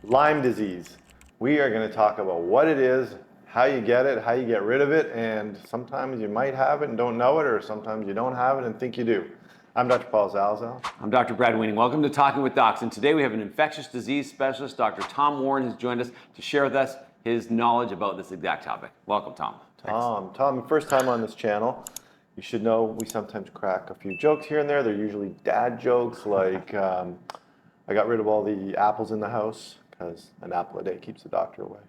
Lyme disease. We are going to talk about what it is, how you get it, how you get rid of it, and sometimes you might have it and don't know it, or sometimes you don't have it and think you do. I'm Dr. Paul Zalzal. I'm Dr. Brad Weening. Welcome to Talking with Docs. And today we have an infectious disease specialist, Dr. Tom Warren, who's joined us to share with us his knowledge about this exact topic. Welcome, Tom. Tom, first time on this channel. You should know we sometimes crack a few jokes here and there. They're usually dad jokes, like I got rid of all the apples in the house because an apple a day keeps the doctor away.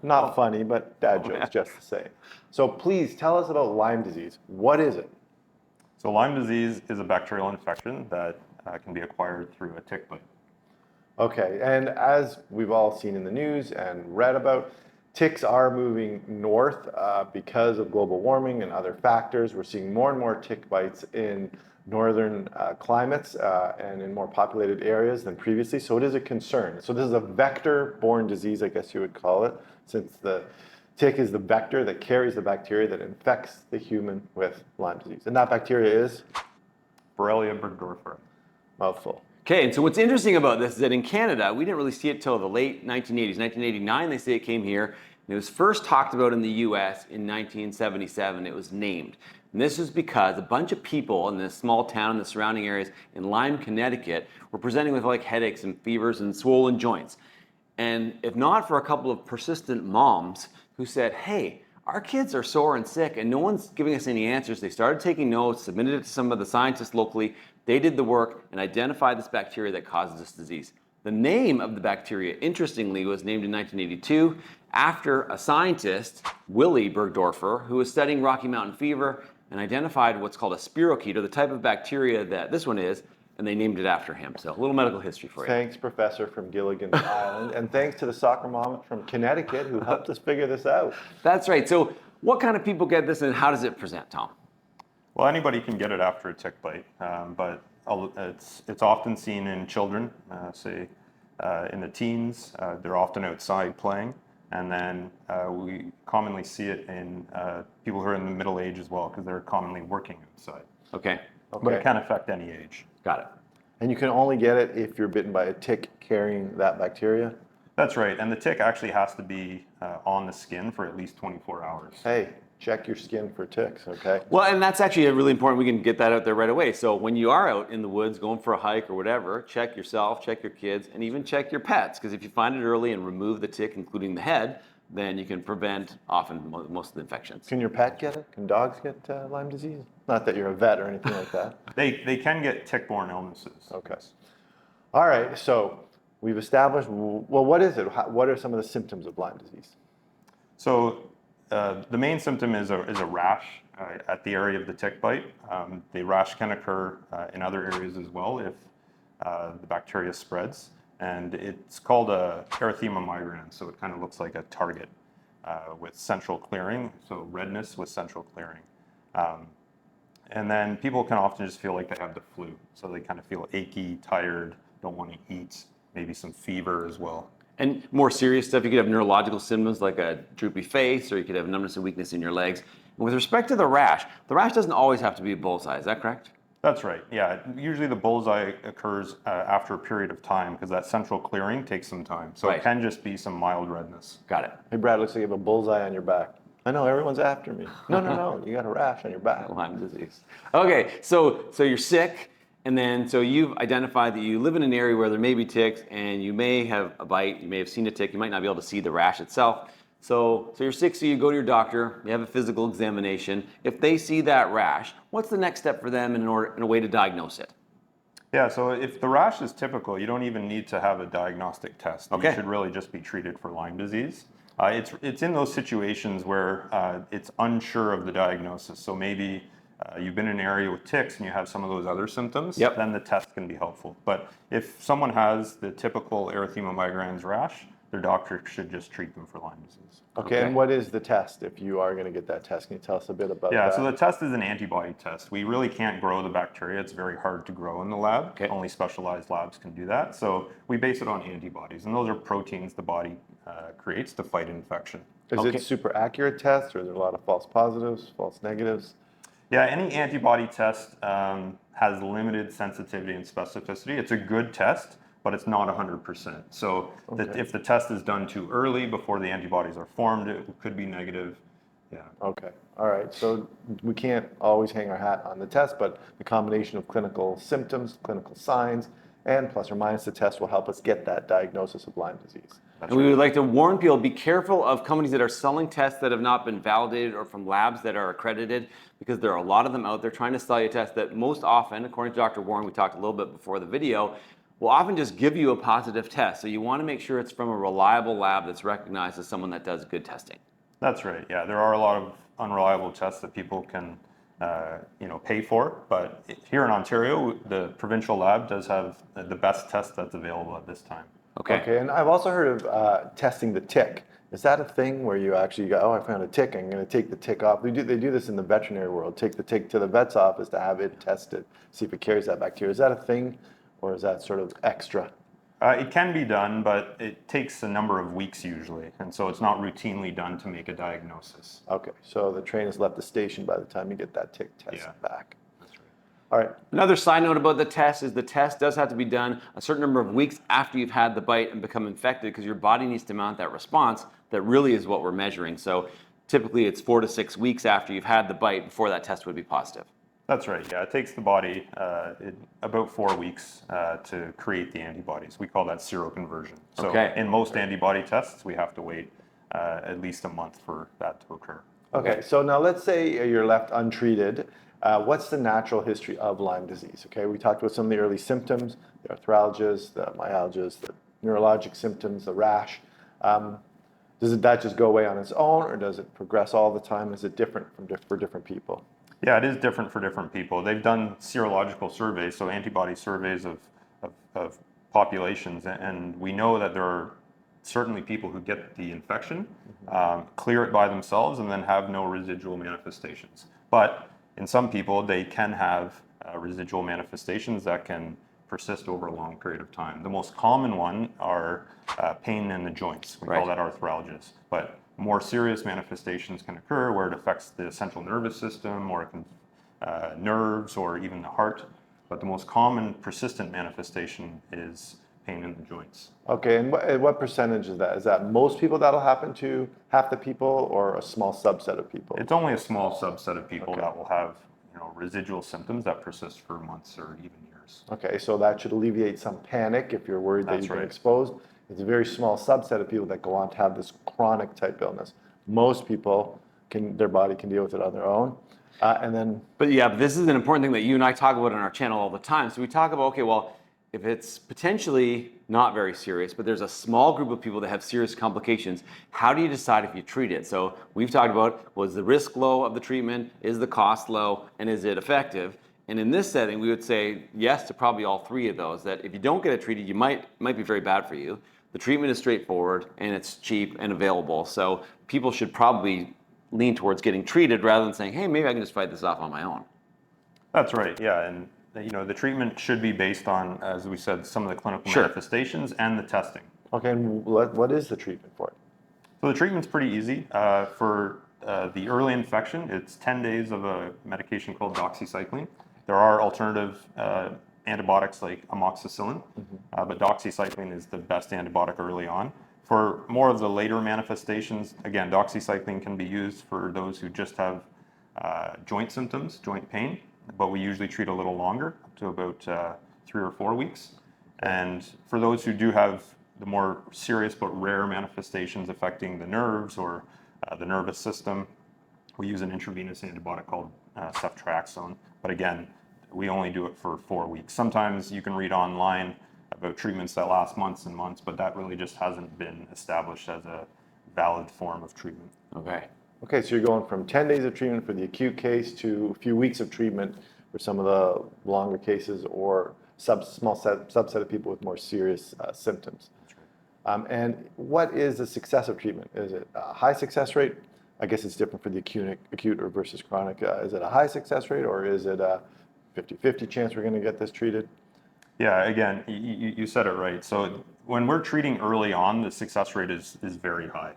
Not funny, but dad jokes just the same. So please tell us about Lyme disease. What is it? So Lyme disease is a bacterial infection that can be acquired through a tick bite. Okay, and as we've all seen in the news and read about, ticks are moving north because of global warming and other factors. We're seeing more and more tick bites in northern climates and in more populated areas than previously, so it is a concern. So this is a vector-borne disease, I guess you would call it, since the tick is the vector that carries the bacteria that infects the human with Lyme disease. And that bacteria is? Borrelia burgdorferi. Mouthful. Okay, and so what's interesting about this is that in Canada, we didn't really see it till the late 1980s. 1989, they say it came here. And it was first talked about in the US in 1977. It was named. And this is because a bunch of people in this small town and the surrounding areas in Lyme, Connecticut, were presenting with like headaches and fevers and swollen joints. And if not for a couple of persistent moms who said, hey, our kids are sore and sick and no one's giving us any answers, they started taking notes, submitted it to some of the scientists locally. They did the work and identified this bacteria that causes this disease. The name of the bacteria, interestingly, was named in 1982 after a scientist, Willy Burgdorfer, who was studying Rocky Mountain fever and identified what's called a spirochete, or the type of bacteria that this one is, and they named it after him. So a little medical history for you. Thanks, Professor from Gilligan's Island, and thanks to the soccer mom from Connecticut who helped us figure this out. That's right. So what kind of people get this and how does it present, Tom? Well, anybody can get it after a tick bite, but it's often seen in children, in the teens. They're often outside playing. And then we commonly see it in people who are in the middle age as well, because they're commonly working outside. Okay. But it can affect any age. Got it. And you can only get it if you're bitten by a tick carrying that bacteria? That's right. And the tick actually has to be on the skin for at least 24 hours. Hey, check your skin for ticks, okay? Well, and that's actually really important. We can get that out there right away. So when you are out in the woods going for a hike or whatever, check yourself, check your kids, and even check your pets. Because if you find it early and remove the tick, including the head, then you can prevent often most of the infections. Can your pet get it? Can dogs get Lyme disease? Not that you're a vet or anything like that. They can get tick-borne illnesses. Okay. All right, so we've established, well, what is it? What are some of the symptoms of Lyme disease? So the main symptom is a rash at the area of the tick bite. The rash can occur in other areas as well if the bacteria spreads. And it's called a erythema migrans, so it kind of looks like a target with central clearing, so redness with central clearing. And then people can often just feel like they have the flu, so they kind of feel achy, tired, don't want to eat, maybe some fever as well. And more serious stuff, you could have neurological symptoms like a droopy face, or you could have numbness and weakness in your legs. And with respect to the rash doesn't always have to be a bullseye, is that correct? That's right, yeah. Usually the bullseye occurs after a period of time because that central clearing takes some time. So It can just be some mild redness. Got it. Hey, Brad, looks like you have a bullseye on your back. I know, everyone's after me. No, you got a rash on your back. Lyme disease. Okay, so you're sick, and then so you've identified that you live in an area where there may be ticks, and you may have a bite, you may have seen a tick, you might not be able to see the rash itself. So you're sick, so you go to your doctor, you have a physical examination. If they see that rash, what's the next step for them in a way to diagnose it? Yeah, so if the rash is typical, you don't even need to have a diagnostic test. Okay. You should really just be treated for Lyme disease. It's in those situations where it's unsure of the diagnosis. So maybe you've been in an area with ticks and you have some of those other symptoms, then the test can be helpful. But if someone has the typical erythema migrans rash, their doctor should just treat them for Lyme disease. Okay, and what is the test if you are going to get that test? Can you tell us a bit about that? Yeah, so the test is an antibody test. We really can't grow the bacteria. It's very hard to grow in the lab. Okay. Only specialized labs can do that. So we base it on antibodies, and those are proteins the body creates to fight infection. Is it super accurate test, or is there a lot of false positives, false negatives? Yeah, any antibody test has limited sensitivity and specificity. It's a good test, but it's not 100%. So that Okay. if the test is done too early before the antibodies are formed, it could be negative. Yeah. Okay. All right. So we can't always hang our hat on the test, but the combination of clinical symptoms, clinical signs, and plus or minus the test will help us get that diagnosis of Lyme disease. That's And we right. would like to warn people, be careful of companies that are selling tests that have not been validated or from labs that are accredited, because there are a lot of them out there trying to sell you a test that most often, according to Dr. Warren, we talked a little bit before the video, will often just give you a positive test. So you want to make sure it's from a reliable lab that's recognized as someone that does good testing. That's right. Yeah, there are a lot of unreliable tests that people can, pay for. But here in Ontario, the provincial lab does have the best test that's available at this time. Okay. And I've also heard of testing the tick. Is that a thing where you actually go, oh, I found a tick, I'm going to take the tick off? They do this in the veterinary world, take the tick to the vet's office to have it tested, see if it carries that bacteria. Is that a thing, or is that sort of extra? It can be done, but it takes a number of weeks usually, and so it's not routinely done to make a diagnosis. Okay, so the train has left the station by the time you get that tick test Yeah. back. That's right. All right. Another side note about the test is the test does have to be done a certain number of weeks after you've had the bite and become infected, because your body needs to mount that response that really is what we're measuring. So typically it's 4 to 6 weeks after you've had the bite before that test would be positive. That's right. Yeah, it takes the body about 4 weeks to create the antibodies. We call that seroconversion. So Okay. in most antibody tests, we have to wait at least a month for that to occur. Okay, so now let's say you're left untreated. What's the natural history of Lyme disease? Okay, we talked about some of the early symptoms, the arthralgias, the myalgias, the neurologic symptoms, the rash. That just go away on its own, or does it progress all the time? Is it different for different people? Yeah, it is different for different people. They've done serological surveys, so antibody surveys of populations, and we know that there are certainly people who get the infection, clear it by themselves, and then have no residual manifestations. But in some people, they can have residual manifestations that can persist over a long period of time. The most common one are pain in the joints. We call that arthralgias. But more serious manifestations can occur where it affects the central nervous system, or it can nerves, or even the heart. But the most common persistent manifestation is pain in the joints. Okay, and what percentage is that? Is that most people that'll happen to, half the people, or a small subset of people? It's only a small subset of people Okay. that will have residual symptoms that persist for months or even years. Okay, so that should alleviate some panic if you're worried that That's you've been right. exposed. It's a very small subset of people that go on to have this chronic type illness. Most people their body can deal with it on their own. And then, But yeah, this is an important thing that you and I talk about on our channel all the time. So we talk about, okay, well, if it's potentially not very serious, but there's a small group of people that have serious complications, how do you decide if you treat it? So we've talked about, was the risk low of the treatment, is the cost low, and is it effective? And in this setting, we would say yes to probably all three of those, that if you don't get it treated, you might be very bad for you. The treatment is straightforward, and it's cheap and available. So people should probably lean towards getting treated rather than saying, hey, maybe I can just fight this off on my own. That's right, yeah. And the treatment should be based on, as we said, some of the clinical manifestations and the testing. okay, and what is the treatment for it? So the treatment's pretty easy. For the early infection, it's 10 days of a medication called doxycycline. There are alternative antibiotics like amoxicillin, but doxycycline is the best antibiotic early on. For more of the later manifestations, again, doxycycline can be used for those who just have joint symptoms, joint pain, but we usually treat a little longer, up to about 3 or 4 weeks. And for those who do have the more serious but rare manifestations affecting the nerves or the nervous system, we use an intravenous antibiotic called ceftriaxone. But again, we only do it for 4 weeks. Sometimes you can read online about treatments that last months and months, but that really just hasn't been established as a valid form of treatment. Okay. Okay, so you're going from 10 days of treatment for the acute case to a few weeks of treatment for some of the longer cases, or small subset of people with more serious symptoms. And what is the success of treatment? Is it a high success rate? I guess it's different for the acute or versus chronic. Is it a high success rate, or is it a 50-50 chance we're going to get this treated? Yeah, again, you said it right. So when we're treating early on, the success rate is very high.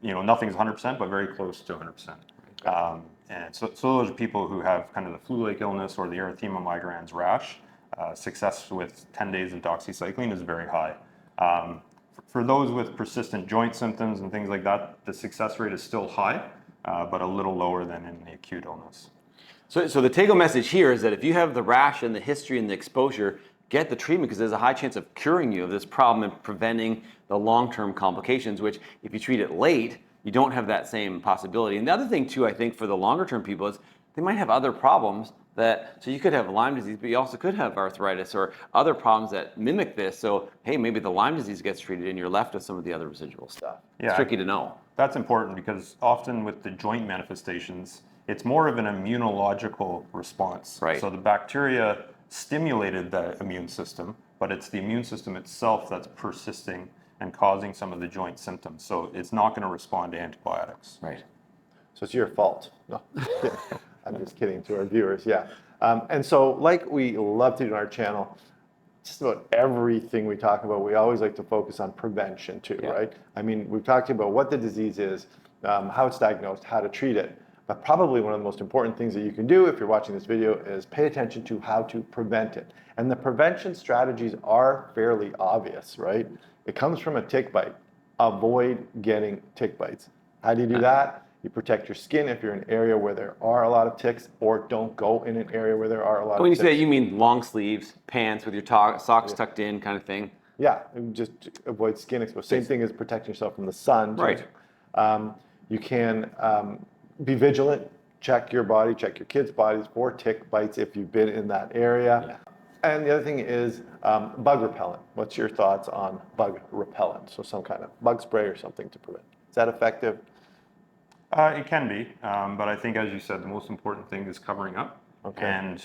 Nothing's 100%, but very close to 100%. And so those are people who have kind of the flu-like illness or the erythema migrans rash. success with 10 days of doxycycline is very high. For those with persistent joint symptoms and things like that, the success rate is still high, but a little lower than in the acute illness. So the take-home message here is that if you have the rash and the history and the exposure, get the treatment, because there's a high chance of curing you of this problem and preventing the long-term complications, which if you treat it late, you don't have that same possibility. And the other thing too, I think, for the longer-term people is they might have other problems so you could have Lyme disease, but you also could have arthritis or other problems that mimic this. So, hey, maybe the Lyme disease gets treated and you're left with some of the other residual stuff. Yeah, it's tricky to know. That's important because often with the joint manifestations, it's more of an immunological response. Right. So the bacteria stimulated the immune system, but it's the immune system itself that's persisting and causing some of the joint symptoms. So it's not going to respond to antibiotics. Right. So it's your fault. No, I'm just kidding to our viewers. Yeah. And so like we love to do on our channel, just about everything we talk about, we always like to focus on prevention too, right? I mean, we've talked about what the disease is, how it's diagnosed, how to treat it. But probably one of the most important things that you can do if you're watching this video is pay attention to how to prevent it. And the prevention strategies are fairly obvious, right? It comes from a tick bite. Avoid getting tick bites. How do you do that? You protect your skin if you're in an area where there are a lot of ticks, or don't go in an area where there are a lot of ticks. When you say that, you mean long sleeves, pants with your socks tucked in kind of thing? Yeah, just avoid skin exposure. Same thing as protecting yourself from the sun. Right. You can be vigilant, check your body, check your kids' bodies for tick bites if you've been in that area. Yeah. And the other thing is bug repellent. What's your thoughts on bug repellent? So some kind of bug spray or something to prevent. Is that effective? It can be, but I think, as you said, the most important thing is covering up and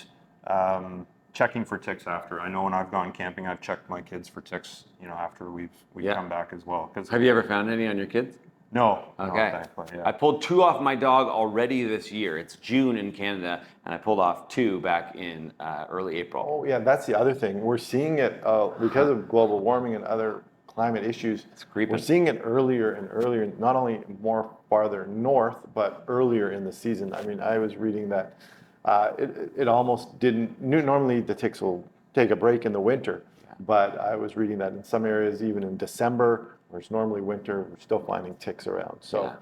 checking for ticks after. I know when I've gone camping, I've checked my kids for ticks, after we've come back as well. Have you ever found any on your kids? No. Okay. No, thankfully, yeah. I pulled 2 off my dog already this year. It's June in Canada, and I pulled off 2 back in early April. Oh yeah, that's the other thing. We're seeing it because of global warming and other climate issues. It's creeping. We're seeing it earlier and earlier, not only more farther north, but earlier in the season. I mean, I was reading that it almost didn't, normally the ticks will take a break in the winter, but I was reading that in some areas, even in December, where it's normally winter, we're still finding ticks around. So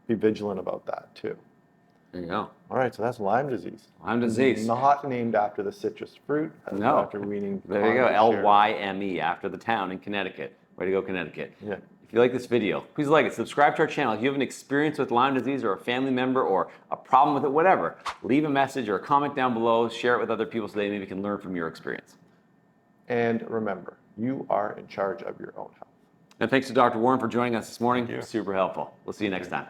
be vigilant about that too. There you go. All right, so that's Lyme disease. Lyme disease. Not named after the citrus fruit. No. After weaning. There you go. Lyme, after the town in Connecticut. Way to go, Connecticut. Yeah. If you like this video, please like it. Subscribe to our channel. If you have an experience with Lyme disease or a family member or a problem with it, whatever, leave a message or a comment down below. Share it with other people so they maybe can learn from your experience. And remember, you are in charge of your own health. And thanks to Dr. Warren for joining us this morning. Thank you. Super helpful. We'll see you next time.